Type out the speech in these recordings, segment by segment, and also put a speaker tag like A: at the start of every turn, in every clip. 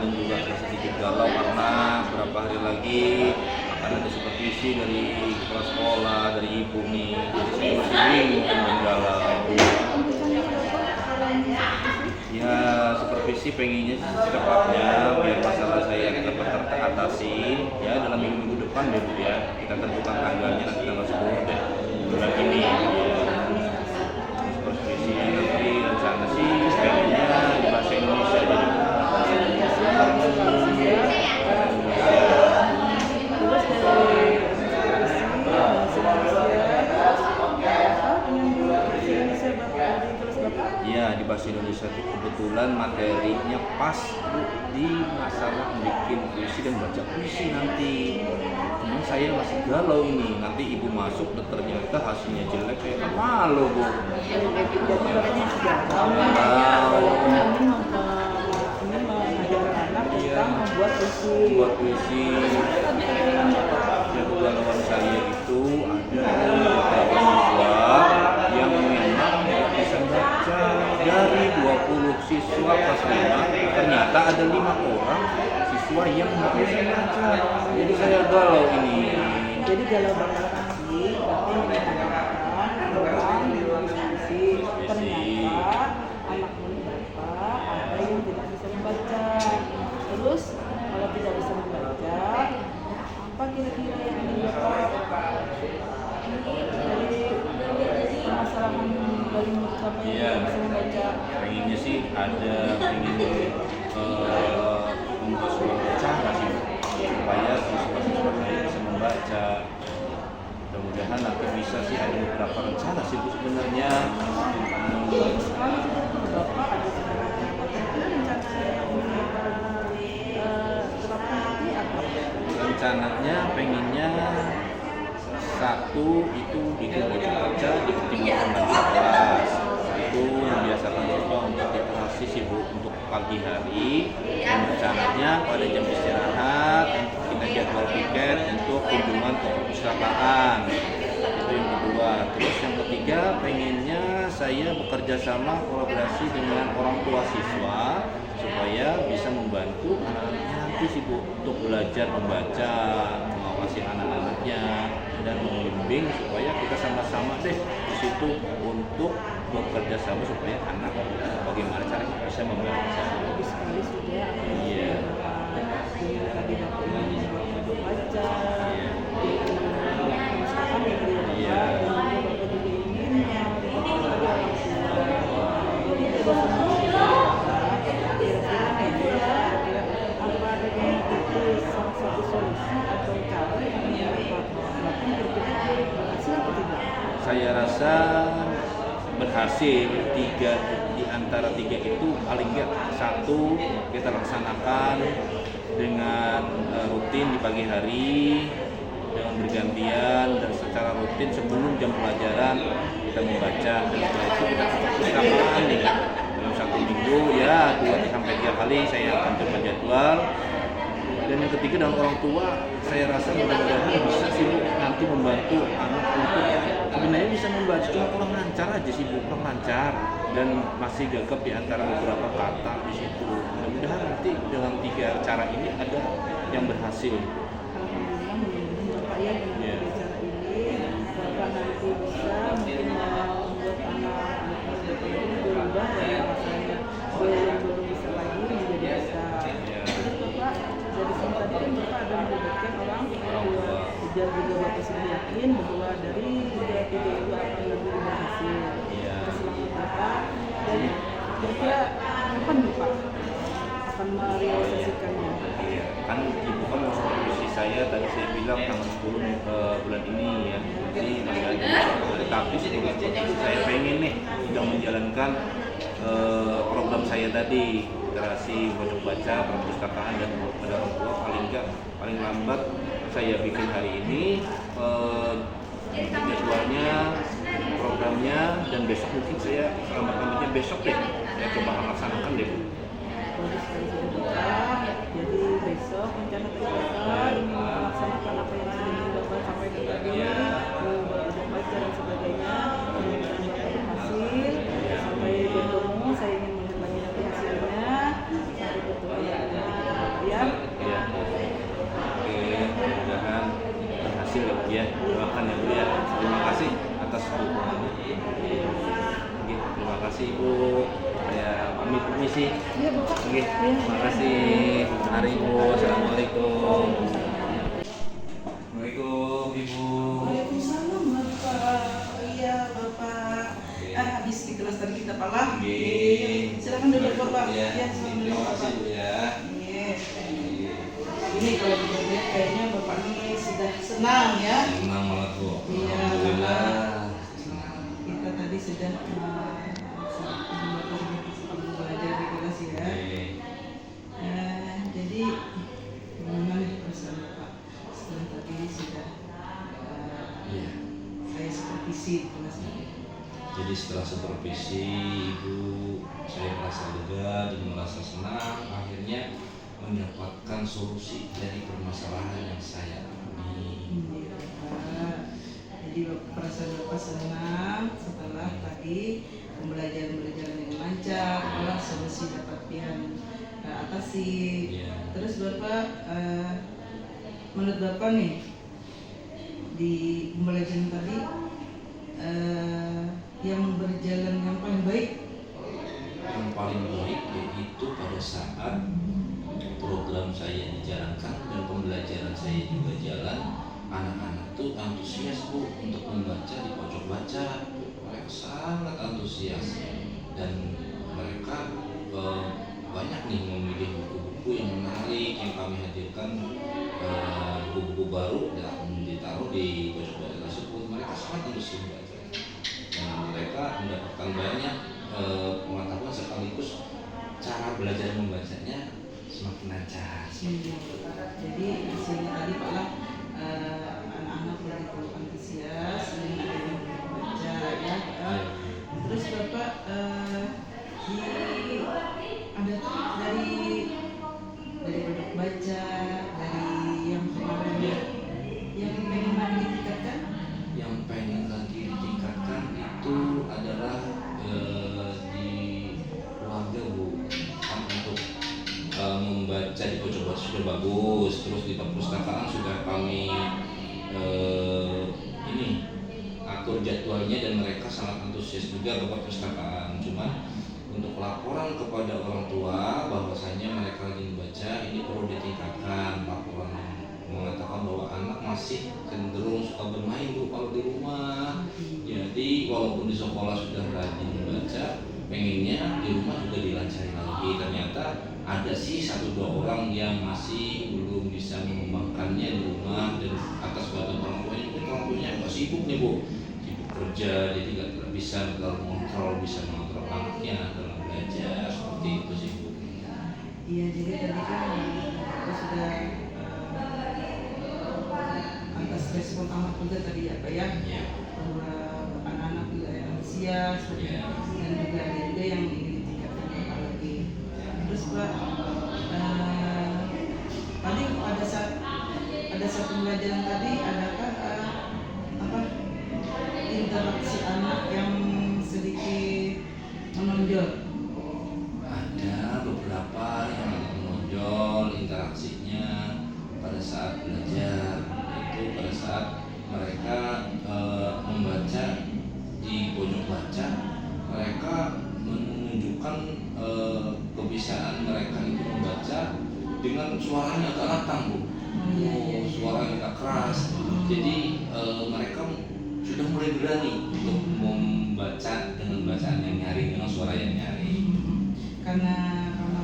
A: dan juga sedikit galau karena beberapa hari lagi akan ada supervisi dari kepala sekolah, dari ibu nih. Jadi saya masih bingung dan galau. Ya, supervisi pengennya secepatnya biar masalah saya dapat teratasi ya dalam minggu depan deh Bu ya. Kita tentukan tanggalnya nanti tanggal 10 deh bulan ini. Supervisinya nanti rencana sih pengennya di bahasa Indonesia jadi. Ya, di bahasa Indonesia itu kebetulan materinya pas Bu, di masalah bikin puisi dan baca puisi nanti. Cuman saya masih galau ini, nanti ibu masuk dan ternyata hasilnya jelek, saya kan malu Bu. Membuat puisi. Yang kegalauan saya itu ada beberapa siswa yang memang bisa baca. Dari 20 siswa kelas 5, ternyata ada 5 orang siswa yang nggak bisa baca. Jadi saya galau ini.
B: Jadi galau banget sih, berarti orang diskusi ternyata anak murid Bapak ada yang tidak bisa membaca. Terus kalau tidak bisa membaca, apa kira-kira yang ingin Bapak dari permasalahan dari murid Bapak yang tidak bisa membaca?
A: Pengennya sih ada membuat suatu cara sih supaya siswa-siswa saya bisa membaca. Mudah-mudahan nanti bisa sih ada beberapa rencana sih Bu sebenarnya. Rencananya pengennya satu itu bikin baju baca di pertimbangan kelas. Satu membiasakan siswa untuk literasi sih Bu untuk pagi hari. Dan rencananya pada jam istirahat kita jadwal tiket untuk kunjungan ke perpustakaan. Itu yang kedua. Terus yang ketiga pengennya saya bekerja sama kolaborasi dengan orang tua siswa supaya bisa membantu anak-anaknya nanti sih Bu untuk belajar membaca, mengawasi anak-anaknya dan membimbing supaya kita sama-sama deh di situ untuk bekerja sama supaya anak bagaimana caranya bisa membaca.
B: Bagus sekali sudah apa yang tadi Bapak ingin membaca, perpustakaan yang beliau Bapak, dan juga Bapak juga ingin kepada orang tua. Jadi kira-kira apa dengan itu salah satu solusi atau cara yang Bapak lakukan kira-kira berhasil atau tidak?
A: Saya rasa berhasil. Di antara tiga itu paling nggak satu kita laksanakan dengan rutin di pagi hari dengan bergantian dan secara rutin sebelum jam pelajaran kita membaca, dan setelah itu kita ke perpustakaan nih dalam satu minggu ya 2-3 kali saya akan coba jadwal. Dan yang ketiga dalam orang tua, saya rasa mudah-mudahan bisa sih Bu nanti membantu anak untuk sebenarnya bisa membaca, cuma kurang lancar aja sih Bu, kurang lancar dan masih gagap di antara beberapa kata di situ. Mudah-mudahan nanti dengan 3 cara ini ada yang berhasil.
B: Alhamdulillah, mudah-mudahan Bapak ya dengan cara ini Bapak nanti bisa mungkin membuat anak Bapak ini berubah dari rasanya belum bisa lagi menjadi bisa. Terus Bapak dari sini tadi kan Bapak ada melibatkan orang tua, biar juga Bapak sendiri yakin bahwa dari tiga itu akan lebih berhasil. Selamat Bapak. Dan kira-kira kapan Bapak akan merealisasikannya?
A: Kan ibu kan mau supervisi saya, tadi saya bilang tanggal 10 bulan ini ya, jadi masih ada tapi sebelum saya pengen nih sudah menjalankan program saya tadi, literasi, baca perpustakaan dan pada orang tua, paling lambat saya bikin hari ini jadwalnya, programnya, dan besok mungkin saya lambat-lambatnya besok deh saya coba laksanakan deh Bu.
B: Bagus sekali sudah Bapak. Jadi besok rencana Bapak ingin melaksanakan apa yang sudah ingin Bapak sampaikan tadi, baca dan sebagainya. Mudah-mudahan Bapak berhasil. Sampai bertemu, saya ingin melihat lagi nanti hasilnya. Sampai bertemu.
A: dilaksanakan ya Bu ya. Terima kasih atas dukungannya. Oke, terima kasih Ibu. Saya pamit permisi.
B: Iya Bapak.
A: Oke,
B: Iya.
A: terima kasih. Mari Ibu. Assalamualaikum. Assalamualaikum Ibu.
B: Waalaikumsalam Bapak. Iya Bapak. Habis di kelas tadi kita pala.
A: Oke.
B: Silakan duduk Bapak.
A: Ya,
B: silakan duduk
A: terima
B: Bapak.
A: kasih Bu ya.
B: Iya. Ini kalau kita lihat kayaknya Bapak ini sudah senang ya.
A: Senang banget Bu.
B: Iya,
A: Alhamdulillah.
B: Kita tadi sudah belajar di kelas ya. Jadi gimana nih perasaan Bapak setelah tadi sudah
A: Iya.
B: saya supervisi di kelas tadi.
A: Jadi setelah supervisi Ibu, saya merasa lega dan merasa senang akhirnya mendapatkan solusi dari permasalahan yang saya alami.
B: Iya, Bapak. Jadi perasaan Bapak senang setelah tadi pembelajaran dengan lancar, olah solusi dapat atasi.
A: Iya.
B: Terus Bapak, menurut Bapak nih di pembelajaran tadi yang berjalan yang paling baik?
A: Yang paling baik yaitu pada saat program saya dijalankan dan pembelajaran saya juga jalan, anak-anak tuh antusias Bu untuk membaca di pojok baca. Mereka sangat antusias dan mereka banyak nih memilih buku-buku yang menarik yang kami hadirkan, buku-buku baru dan ditaruh di pojok baca tersebut. Mereka sangat antusias membaca dan mereka mendapatkan banyak pengetahuan sekaligus cara belajar membacanya semakin lancar.
B: Jadi hasilnya tadi Pak lah, anak-anak begitu antusias dengan adanya buku baca ya. Terus Bapak ada dari buku baca, dari yang kemarin yang pengen lagi ditingkatkan?
A: Yang pengen lagi ditingkatkan itu adalah di keluarga Bu, kan untuk membaca di pojok baca sudah bagus, terus di perpustakaan sudah kami ini atur jadwalnya dan mereka sangat antusias juga ke perpustakaan. Cuma untuk laporan kepada orang tua bahwasanya mereka lagi membaca ini perlu ditingkatkan. Laporan mengatakan bahwa anak masih cenderung suka bermain Bu kalau di rumah. Jadi walaupun di sekolah sudah rajin membaca, pengennya di rumah juga dilancari lagi. Ternyata ada sih 1-2 orang yang masih belum bisa mengembangkannya di rumah, dan atas bantuan orang tuanya mungkin orang tuanya agak sibuk nih Bu, sibuk kerja, jadi nggak bisa mengontrol anaknya dalam belajar seperti itu sih Bu.
B: Iya, jadi tadi kan kita sudah atas respon anak juga tadi ya Pak ya, bahwa anak-anak juga yang antusias dan juga ada juga yang ingin ditingkatkan lagi. Terus Pak, tadi pada saat pembelajaran tadi adakah interaksi anak yang sedikit menonjol?
A: Ada beberapa yang menonjol interaksinya pada saat belajar, itu pada saat mereka membaca di pojok baca, mereka menunjukkan kebiasaan mereka itu membaca dengan suaranya agak lantang Bu, suaranya agak keras. Jadi mereka sudah mulai berani untuk membaca dengan bacaan yang nyaring, dengan suara yang nyaring.
B: Karena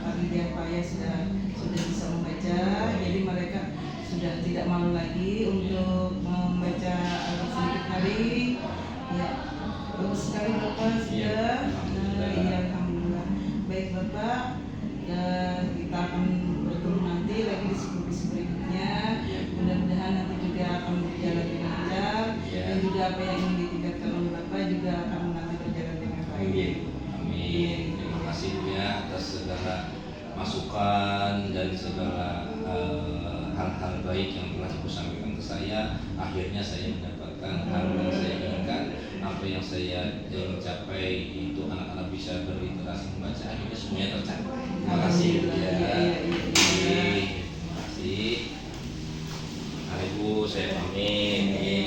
B: tadi dia Pak ya sudah bisa membaca, jadi mereka sudah tidak malu lagi untuk membaca sedikit hari. Ya, bagus sekali Bapak sudah. Alhamdulillah. Baik Bapak, kita akan bertemu nanti lagi di diskusi berikutnya. Mudah-mudahan nanti juga akan berjalan dengan lancar, dan juga apa yang ingin ditingkatkan oleh Bapak juga akan nanti berjalan dengan baik.
A: Amin. Terima kasih Bu ya atas segala masukan dan segala hal-hal baik yang telah Ibu sampaikan ke saya. Akhirnya saya mendapatkan hal yang saya inginkan, apa yang saya capai itu anak-anak bisa berliterasi membaca, akhirnya semuanya tercapai. Terima kasih Bu ya. Terima kasih. Mari Bu, saya pamit.